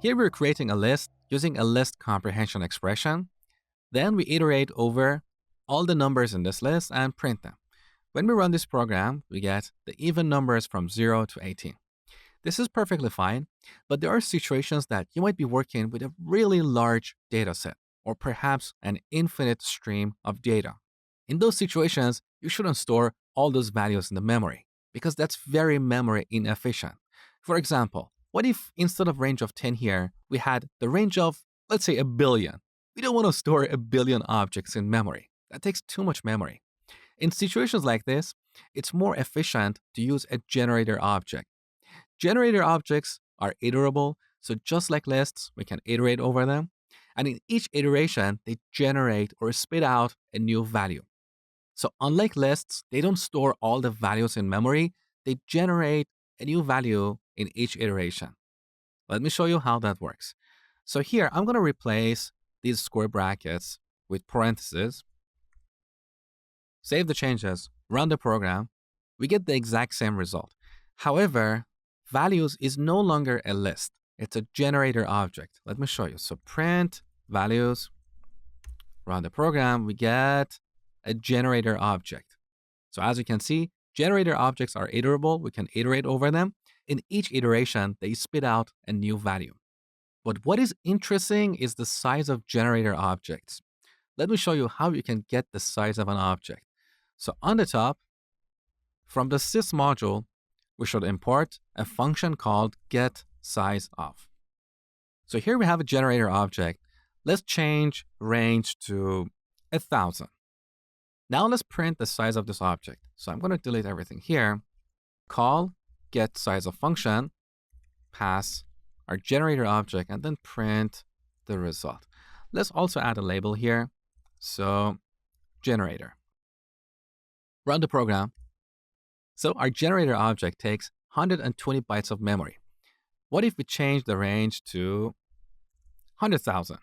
Here we're creating a list using a list comprehension expression. Then we iterate over all the numbers in this list and print them. When we run this program, we get the even numbers from 0 to 18. This is perfectly fine, but there are situations that you might be working with a really large data set, or perhaps an infinite stream of data. In those situations, you shouldn't store all those values in the memory, because that's very memory inefficient. For example, what if instead of range of 10 here, we had the range of, let's say, a billion? We don't want to store a billion objects in memory. That takes too much memory. In situations like this, it's more efficient to use a generator object. Generator objects are iterable, so just like lists, we can iterate over them. And in each iteration, they generate or spit out a new value. So unlike lists, they don't store all the values in memory. They generate a new value in each iteration. Let me show you how that works. So here, I'm going to replace these square brackets with parentheses. Save the changes, run the program. We get the exact same result. However, values is no longer a list. It's a generator object. Let me show you. So print values, run the program, we get a generator object. So as you can see, generator objects are iterable. We can iterate over them. In each iteration, they spit out a new value. But what is interesting is the size of generator objects. Let me show you how you can get the size of an object. So on the top, from the sys module, we should import a function called getSizeOf. So here we have a generator object. Let's change range to 1,000. Now let's print the size of this object. So I'm going to delete everything here. Call getSizeOf function, pass our generator object, and then print the result. Let's also add a label here. So generator. Run the program. So our generator object takes 120 bytes of memory. What if we change the range to 100,000?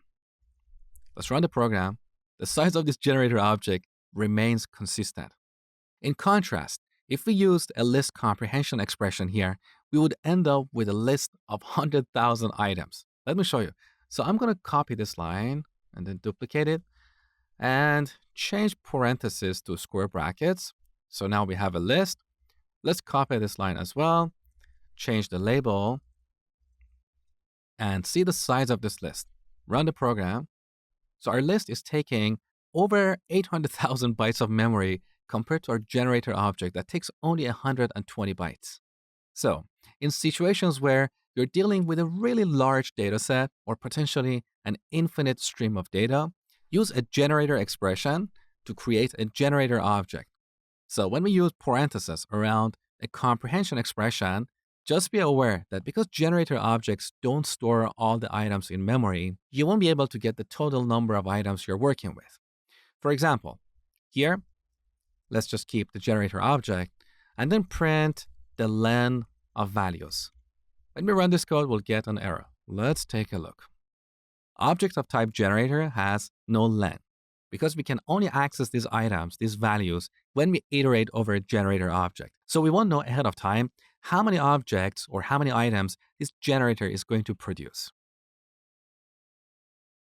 Let's run the program. The size of this generator object remains consistent. In contrast, if we used a list comprehension expression here, we would end up with a list of 100,000 items. Let me show you. So I'm going to copy this line and then duplicate it and change parentheses to square brackets. So now we have a list. Let's copy this line as well, change the label, and see the size of this list. Run the program. So our list is taking over 800,000 bytes of memory compared to our generator object that takes only 120 bytes. So in situations where you're dealing with a really large data set or potentially an infinite stream of data, use a generator expression to create a generator object. So when we use parentheses around a comprehension expression, just be aware that because generator objects don't store all the items in memory, you won't be able to get the total number of items you're working with. For example, here, let's just keep the generator object and then print the len of values. When we run this code, we'll get an error. Let's take a look. Object of type generator has no len because we can only access these items, these values, when we iterate over a generator object. So we won't know ahead of time how many objects or how many items this generator is going to produce.